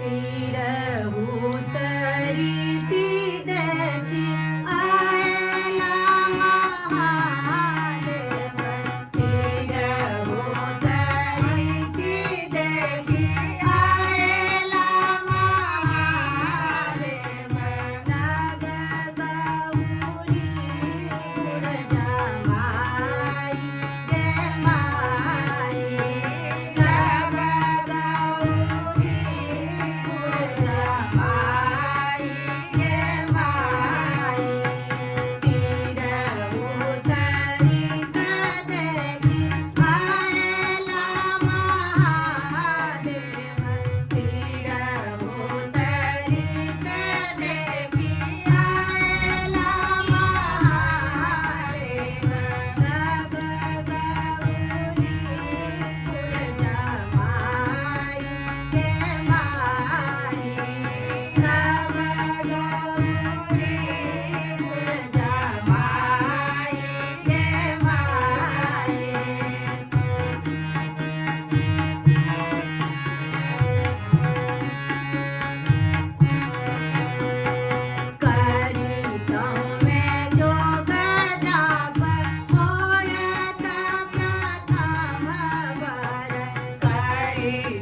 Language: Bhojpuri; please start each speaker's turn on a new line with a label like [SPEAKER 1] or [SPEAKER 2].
[SPEAKER 1] तीर उतरी ती देखी आयला महादेव तीर उतरी ती देखी आयला महादेव नग गौरी पुढच्या माई गे माई नग गौरी पुढच्या माई गे माई तीर उतरीत देखी आयला महादेव तीर उतरीत देखी आयला महादेव नग गौरी पुढच्या माई गे माई नग गौरी पुढच्या माई गे माई करीतो मैं जोग जाप होयत प्रथम वर करी